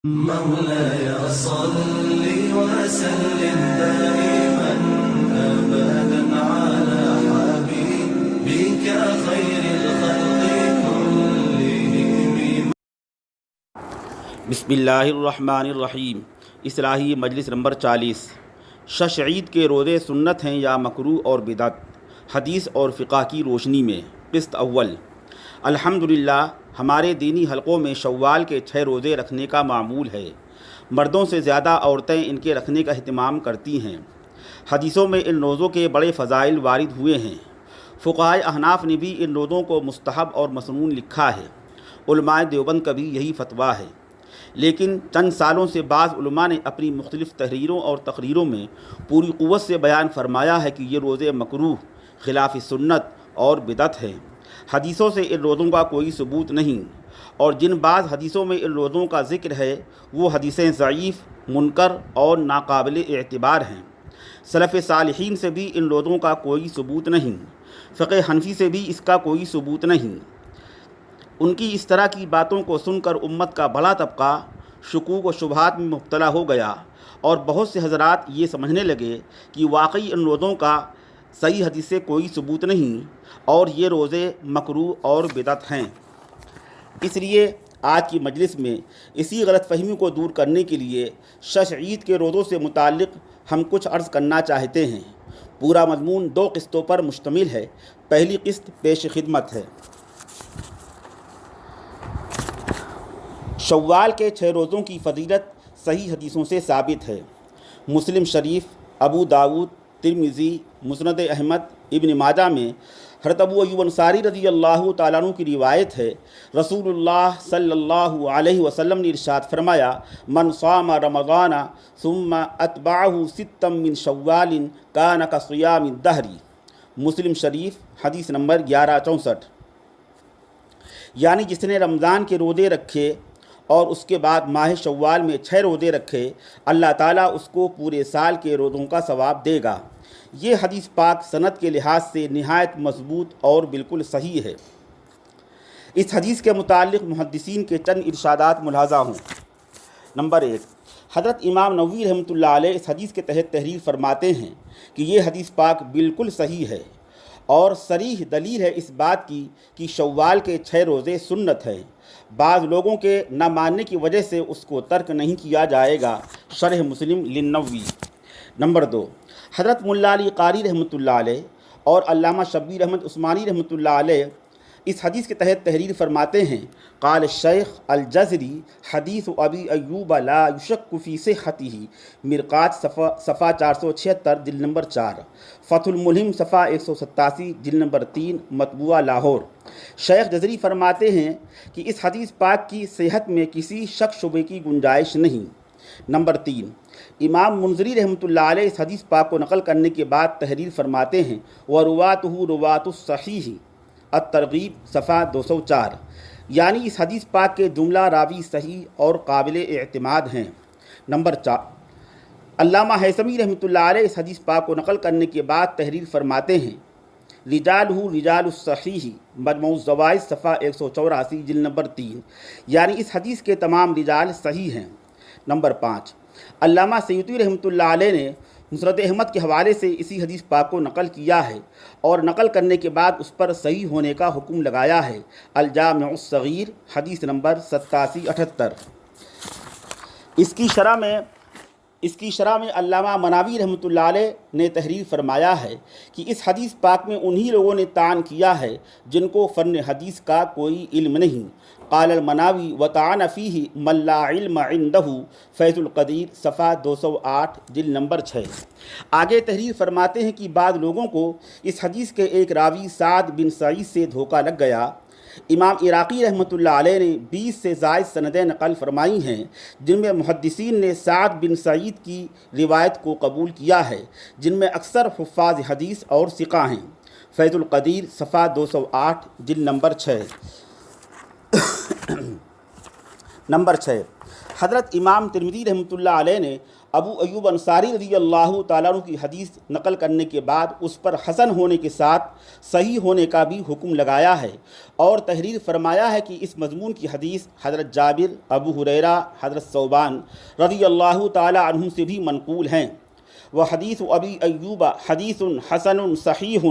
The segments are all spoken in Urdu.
مولاي صل وسلم دائما أبدا على حبيبك خير الخلق كلهم. بسم اللہ الرحمن الرحیم. اصلاحی مجلس نمبر 40. شش عید کے روزے سنت ہیں یا مکروہ اور بدعت؟ حدیث اور فقہ کی روشنی میں. قسط اول. الحمدللہ ہمارے دینی حلقوں میں شوال کے 6 روزے رکھنے کا معمول ہے. مردوں سے زیادہ عورتیں ان کے رکھنے کا اہتمام کرتی ہیں. حدیثوں میں ان روزوں کے بڑے فضائل وارد ہوئے ہیں. فقہائے احناف نے بھی ان روزوں کو مستحب اور مسنون لکھا ہے. علماء دیوبند کا بھی یہی فتویٰ ہے. لیکن چند سالوں سے بعض علماء نے اپنی مختلف تحریروں اور تقریروں میں پوری قوت سے بیان فرمایا ہے کہ یہ روزے مکروہ، خلاف سنت اور بدعت ہیں. حدیثوں سے ان روزوں کا کوئی ثبوت نہیں، اور جن بعض حدیثوں میں ان روزوں کا ذکر ہے وہ حدیثیں ضعیف، منکر اور ناقابل اعتبار ہیں. سلف صالحین سے بھی ان روزوں کا کوئی ثبوت نہیں. فقہ حنفی سے بھی اس کا کوئی ثبوت نہیں. ان کی اس طرح کی باتوں کو سن کر امت کا بڑا طبقہ شکوک و شبہات میں مبتلا ہو گیا، اور بہت سے حضرات یہ سمجھنے لگے کہ واقعی ان روزوں کا صحیح حدیث سے کوئی ثبوت نہیں اور یہ روزے مکروہ اور بدعت ہیں. اس لیے آج کی مجلس میں اسی غلط فہمی کو دور کرنے کے لیے شش عید کے روزوں سے متعلق ہم کچھ عرض کرنا چاہتے ہیں. پورا مضمون 2 قسطوں پر مشتمل ہے. پہلی قسط پیش خدمت ہے. شوال کے 6 روزوں کی فضیلت صحیح حدیثوں سے ثابت ہے. مسلم شریف، ابو داؤد، ترمذی، مسند احمد، ابن ماجہ میں حضرت ابو ایوب انصاری رضی اللہ تعالیٰ عنہ کی روایت ہے، رسول اللہ صلی اللہ علیہ وسلم نے ارشاد فرمایا، من صام رمضان ثم اتبعہ ستا من شوال کان کصیام الدہر. مسلم شریف حدیث نمبر 1164. یعنی جس نے رمضان کے روزے رکھے اور اس کے بعد ماہ شوال میں 6 روزے رکھے، اللہ تعالیٰ اس کو پورے سال کے روزوں کا ثواب دے گا. یہ حدیث پاک سند کے لحاظ سے نہایت مضبوط اور بالکل صحیح ہے. اس حدیث کے متعلق محدثین کے چند ارشادات ملاحظہ ہوں. نمبر 1، حضرت امام نووی رحمۃ اللہ علیہ اس حدیث کے تحت تحریر فرماتے ہیں کہ یہ حدیث پاک بالکل صحیح ہے اور صریح دلیل ہے اس بات کی کہ شوال کے 6 روزے سنت ہیں. بعض لوگوں کے نہ ماننے کی وجہ سے اس کو ترک نہیں کیا جائے گا. شرح مسلم للنووی. نمبر 2، حضرت ملا علی قاری رحمۃ اللہ علیہ اور علامہ شبیر احمد عثمانی رحمۃ اللہ علیہ اس حدیث کے تحت تحریر فرماتے ہیں، قال الشیخ الجزری حدیث ابی ایوب لا یشک فی صحتہ، مرقات صفحہ 476 جلد نمبر 4، فتح الملہم صفحہ 187 جلد نمبر 3، مطبوعہ لاہور. شیخ جزری فرماتے ہیں کہ اس حدیث پاک کی صحت میں کسی شک شبے کی گنجائش نہیں. نمبر 3، امام منذری رحمۃ اللہ علیہ اس حدیث پاک کو نقل کرنے کے بعد تحریر فرماتے ہیں، وَرُوَاتُهُ رُوَاتُ الصَّحِیحِ الترغیب صفحہ 204. یعنی اس حدیث پاک کے جملہ راوی صحیح اور قابل اعتماد ہیں. نمبر 4، علامہ ہیثمی رحمۃ اللہ علیہ اس حدیث پاک کو نقل کرنے کے بعد تحریر فرماتے ہیں، رجالہ رجال الصحیح مجموع الزوائد صفحہ 184 جلد نمبر 3. یعنی اس حدیث کے تمام رجال صحیح ہیں. نمبر 5، علامہ سیوطی رحمۃ اللہ علیہ نے مسند احمد کے حوالے سے اسی حدیث پاک کو نقل کیا ہے اور نقل کرنے کے بعد اس پر صحیح ہونے کا حکم لگایا ہے. الجامع الصغیر حدیث نمبر 8778. اس کی شرح میں علامہ مناوی رحمۃ اللہ علیہ نے تحریر فرمایا ہے کہ اس حدیث پاک میں انہی لوگوں نے طعن کیا ہے جن کو فن حدیث کا کوئی علم نہیں. قال المناوی وطعن فیہ من لا علم عنده فیض القدیر صفحہ 208 جلد نمبر 6. آگے تحریر فرماتے ہیں کہ بعض لوگوں کو اس حدیث کے ایک راوی سعد بن سعید سے دھوکہ لگ گیا. امام عراقی رحمۃ اللہ علیہ نے 20 سے زائد سندیں نقل فرمائی ہیں جن میں محدثین نے سعد بن سعید کی روایت کو قبول کیا ہے، جن میں اکثر حفاظ حدیث اور ثقہ ہیں. فیض القدیر صفحہ 208 جلد نمبر 6. نمبر 6، حضرت امام ترمذی رحمۃ اللہ علیہ نے ابو ایوب انصاری رضی اللہ تعالیٰ عنہ کی حدیث نقل کرنے کے بعد اس پر حسن ہونے کے ساتھ صحیح ہونے کا بھی حکم لگایا ہے اور تحریر فرمایا ہے کہ اس مضمون کی حدیث حضرت جابر، ابو ہریرہ، حضرت ثوبان رضی اللہ تعالیٰ عنہ سے بھی منقول ہیں۔ وہ حدیث ابی ایوب حدیث حسن صحیح،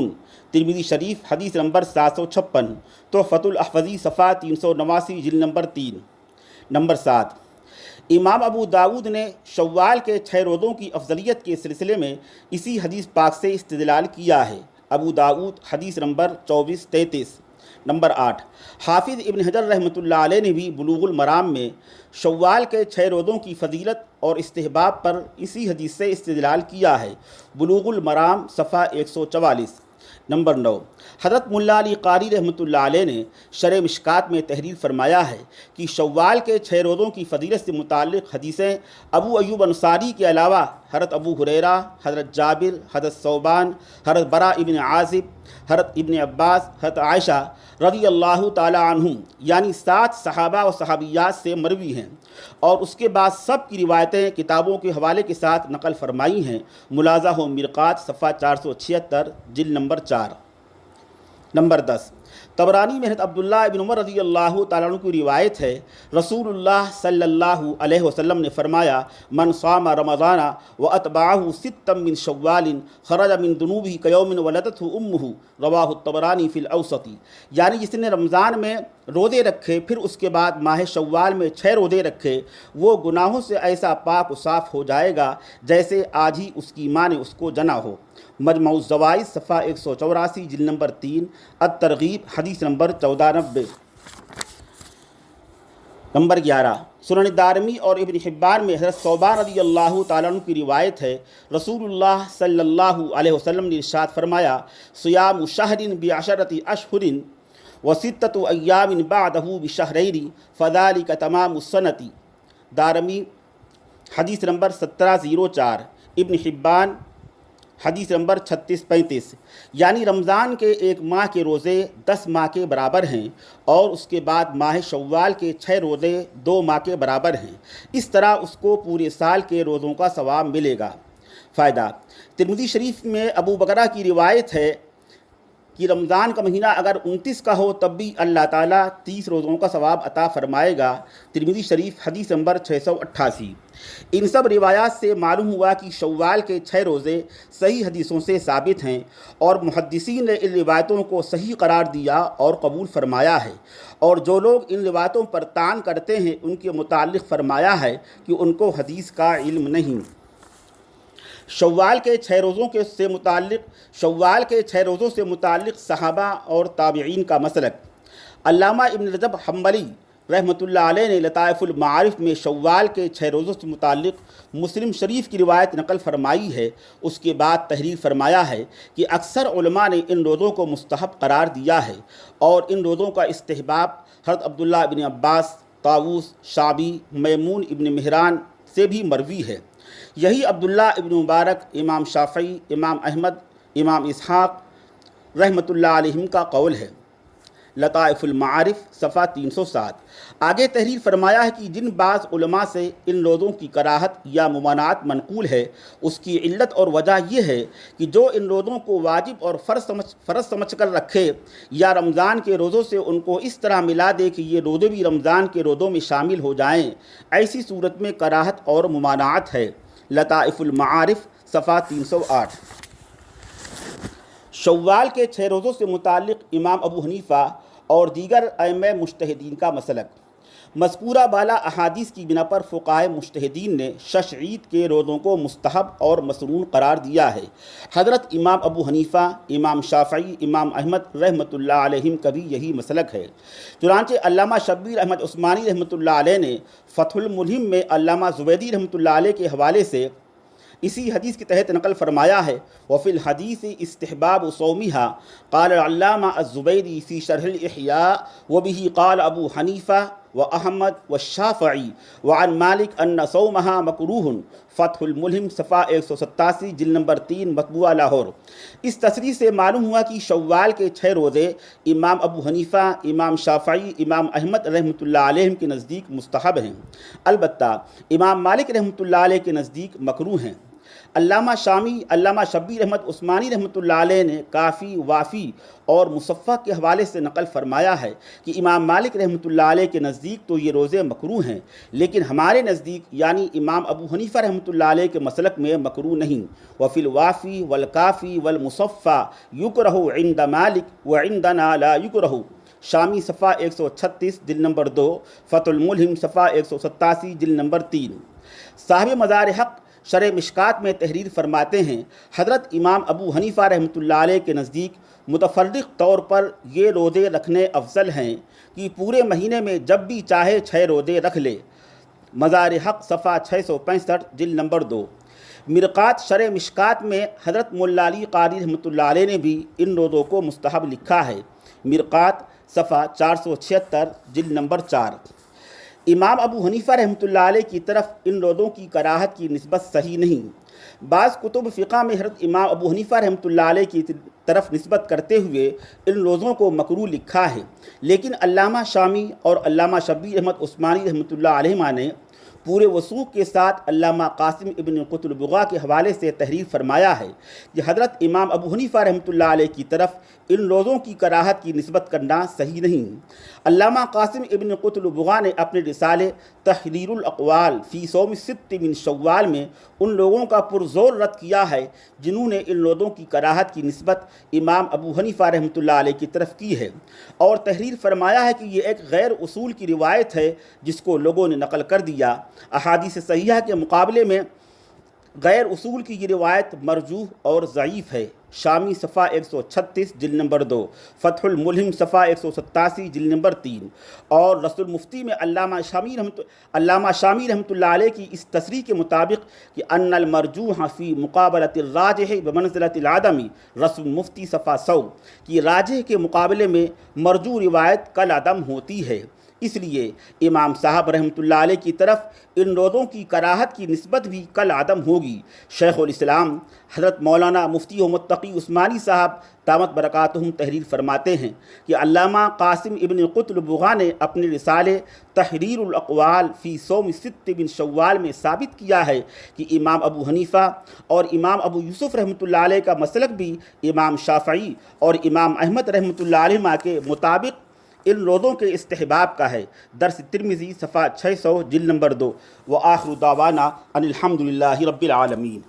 ترمذی شریف حدیث نمبر 756، تحفۃ الاحفظی صفحہ 389 جلد نمبر 3۔ نمبر 7، امام ابو داود نے شوال کے 6 روزوں کی افضلیت کے سلسلے میں اسی حدیث پاک سے استدلال کیا ہے۔ ابو داود حدیث نمبر 2433۔ نمبر 8، حافظ ابن حجر رحمۃ اللہ علیہ نے بھی بلوغ المرام میں شوال کے 6 روزوں کی فضیلت اور استحباب پر اسی حدیث سے استدلال کیا ہے۔ بلوغ المرام صفحہ 144۔ نمبر 9، حضرت ملا علی قاری رحمۃ اللہ علیہ نے شرح مشکات میں تحریر فرمایا ہے کہ شوال کے 6 روزوں کی فضیلت سے متعلق حدیثیں ابو ایوب انصاری کے علاوہ حضرت ابو ہریرہ، حضرت جابر، حضرت ثوبان، حضرت برا ابن عازب، حضرت ابن عباس، حضرت عائشہ رضی اللہ تعالیٰ عنہم یعنی 7 صحابہ و صحابیات سے مروی ہیں، اور اس کے بعد سب کی روایتیں کتابوں کے حوالے کے ساتھ نقل فرمائی ہیں۔ ملاحظہ و مرقات صفحہ 476 جلد نمبر 4۔ نمبر 10، طبرانی میں حضرت عبداللہ ابن عمر رضی اللہ تعالیٰ عنہ کی روایت ہے، رسول اللہ صلی اللہ علیہ وسلم نے فرمایا، من صام رمضان واتبعہ ستا من شوال خرج من ذنوبہ کیوم ولدتہ امہ، رواہ الطبرانی فی الاوسط، یعنی جس نے رمضان میں روزے رکھے پھر اس کے بعد ماہ شوال میں 6 روزے رکھے، وہ گناہوں سے ایسا پاک و صاف ہو جائے گا جیسے آج ہی اس کی ماں نے اس کو جنا ہو۔ مجمع الزوائد صفحہ 184 جلد نمبر 3، الترغیب حدیث نمبر 1490۔ نمبر 11، سنن دارمی اور ابن حبان میں حضرت ثوبان رضی اللہ تعالیٰ عنہ کی روایت ہے، رسول اللہ صلی اللہ علیہ وسلم نے ارشاد فرمایا، صیام شہر بعشرۃ اشہر وستۃ ایام بعدہ بشہرین فذلک تمام السنۃ۔ دارمی حدیث نمبر 1704، ابن حبان حدیث نمبر 3635، یعنی رمضان کے 1 ماہ کے روزے 10 ماہ کے برابر ہیں، اور اس کے بعد ماہ شوال کے 6 روزے 2 ماہ کے برابر ہیں، اس طرح اس کو پورے سال کے روزوں کا ثواب ملے گا۔ فائدہ، ترمذی شریف میں ابو بکرہ کی روایت ہے کہ رمضان کا مہینہ اگر 29 کا ہو تب بھی اللہ تعالیٰ 30 روزوں کا ثواب عطا فرمائے گا۔ ترمذی شریف حدیث نمبر 688۔ ان سب روایات سے معلوم ہوا کہ شوال کے 6 روزے صحیح حدیثوں سے ثابت ہیں، اور محدثین نے ان روایتوں کو صحیح قرار دیا اور قبول فرمایا ہے، اور جو لوگ ان روایتوں پر طعن کرتے ہیں ان کے متعلق فرمایا ہے کہ ان کو حدیث کا علم نہیں۔ شوال کے 6 روزوں سے متعلق صحابہ اور تابعین کا مسلک۔ علامہ ابن رجب حنبلی رحمۃ اللہ علیہ نے لطائف المعارف میں شوال کے 6 روزوں سے متعلق مسلم شریف کی روایت نقل فرمائی ہے۔ اس کے بعد تحریر فرمایا ہے کہ اکثر علماء نے ان روزوں کو مستحب قرار دیا ہے، اور ان روزوں کا استحباب حضرت عبداللہ ابن عباس، طاووس، شعبی، میمون ابن مہران سے بھی مروی ہے۔ یہی عبداللہ ابن مبارک، امام شافعی، امام احمد، امام اسحاق رحمۃ اللہ علیہم کا قول ہے۔ لطائف المعارف صفحہ 307۔ آگے تحریر فرمایا ہے کہ جن بعض علماء سے ان روزوں کی کراہت یا ممانعت منقول ہے، اس کی علت اور وجہ یہ ہے کہ جو ان روزوں کو واجب اور فرض سمجھ کر رکھے یا رمضان کے روزوں سے ان کو اس طرح ملا دے کہ یہ روزے بھی رمضان کے روزوں میں شامل ہو جائیں، ایسی صورت میں کراہت اور ممانعت ہے۔ لطائف المعارف صفحہ 308۔ شوال کے 6 روزوں سے متعلق امام ابو حنیفہ اور دیگر ائمہ مجتہدین کا مسلک۔ مذکورہ بالا احادیث کی بنا پر فقہائے مجتہدین نے 6 عید کے روزوں کو مستحب اور مسنون قرار دیا ہے۔ حضرت امام ابو حنیفہ، امام شافعی، امام احمد رحمۃ اللہ علیہم کا بھی یہی مسلک ہے۔ چنانچہ علامہ شبیر احمد عثمانی رحمۃ اللہ علیہ نے فتح الملہم میں علامہ زبیدی رحمۃ اللہ علیہ کے حوالے سے اسی حدیث کے تحت نقل فرمایا ہے، وفی الحدیث استحباب صومها قال علامہ الزبیدی فی شرح الاحیاء وبہ قال ابو حنیفہ و احمد و شافعی وعن مالک ان صومها مکروہ فتح الملہم صفحہ 187 جلد نمبر 3 مطبوعہ لاہور۔ اس تصریح سے معلوم ہوا کہ شوال کے 6 روزے امام ابو حنیفہ، امام شافعی، امام احمد رحمۃ اللہ علیہ کے نزدیک مستحب ہیں، البتہ امام مالک رحمۃ اللہ علیہ کے نزدیک مکروہ ہیں۔ علامہ شامی، علامہ شبیر احمد عثمانی رحمۃ اللہ علیہ نے کافی، وافی اور مصفح کے حوالے سے نقل فرمایا ہے کہ امام مالک رحمۃ اللہ علیہ کے نزدیک تو یہ روزے مکروہ ہیں، لیکن ہمارے نزدیک یعنی امام ابو حنیفہ رحمۃ اللہ علیہ کے مسلک میں مکروہ نہیں۔ وفی الوافی والکافی والمصفح یکرہ عند مالک وعندنا لا یکرہ، شامی صفحہ 136 جلد نمبر 2، فتح الملہم صفحہ 187 جلد نمبر 3۔ صاحب مزار حق شرح مشکات میں تحریر فرماتے ہیں، حضرت امام ابو حنیفہ رحمۃ اللہ علیہ کے نزدیک متفرق طور پر یہ روزے رکھنے افضل ہیں کہ پورے مہینے میں جب بھی چاہے 6 روزے رکھ لے۔ مزار حق صفحہ 665 جلد نمبر 2۔ مرقات شرح مشکات میں حضرت مولا علی قاری رحمۃ اللہ علیہ نے بھی ان روزوں کو مستحب لکھا ہے، مرقات صفحہ 476 جلد نمبر 4۔ امام ابو حنیفہ رحمۃ اللہ علیہ کی طرف ان روزوں کی کراہت کی نسبت صحیح نہیں۔ بعض کتب فقہ میں حضرت امام ابو حنیفہ رحمۃ اللہ علیہ کی طرف نسبت کرتے ہوئے ان روزوں کو مکروہ لکھا ہے، لیکن علامہ شامی اور علامہ شبیر احمد عثمانی رحمۃ اللہ علیہ نے پورے وثوق کے ساتھ علامہ قاسم ابن قط البغاء کے حوالے سے تحریر فرمایا ہے کہ حضرت امام ابو حنیفہ رحمۃ اللہ علیہ کی طرف ان روزوں کی کراہت کی نسبت کرنا صحیح نہیں۔ علامہ قاسم ابن قط البغاء نے اپنے رسالے تحریر الاقوال فی صوم ست من شوال میں ان لوگوں کا پرزور رد کیا ہے جنہوں نے ان روزوں کی کراہت کی نسبت امام ابو حنیفہ رحمۃ اللہ علیہ کی طرف کی ہے، اور تحریر فرمایا ہے کہ یہ ایک غیر اصول کی روایت ہے جس کو لوگوں نے نقل کر دیا۔ احادیث صحیحہ کے مقابلے میں غیر اصول کی یہ روایت مرجوح اور ضعیف ہے، شامی صفحہ 136 جلد نمبر 2، فتح الملہم صفحہ 187 جلد نمبر 3، اور رسول مفتی میں علامہ شامی رحمۃ اللہ علیہ کی اس تصریح کے مطابق کہ ان المرجوح فی مقابلۃ الراجح بمنزلۃ العدم، رسول مفتی صفحہ 100، کہ راجح کے مقابلے میں مرجوح روایت کالعدم ہوتی ہے، اس لیے امام صاحب رحمۃ اللہ علیہ کی طرف ان روزوں کی کراہت کی نسبت بھی کالعدم ہوگی۔ شیخ الاسلام حضرت مولانا مفتی و متقی عثمانی صاحب دامت برکاتہم تحریر فرماتے ہیں کہ علامہ قاسم ابن قط البغاء نے اپنے رسالے تحریر الاقوال فی صوم ست من شوال میں ثابت کیا ہے کہ امام ابو حنیفہ اور امام ابو یوسف رحمۃ اللہ علیہ کا مسلک بھی امام شافعی اور امام احمد رحمۃ اللہ علیہ کے مطابق ان روزوں کے استحباب کا ہے۔ درس ترمذی صفحہ 600 جلد نمبر 2۔ وآخر دعوانا ان الحمد للہ رب العالمین۔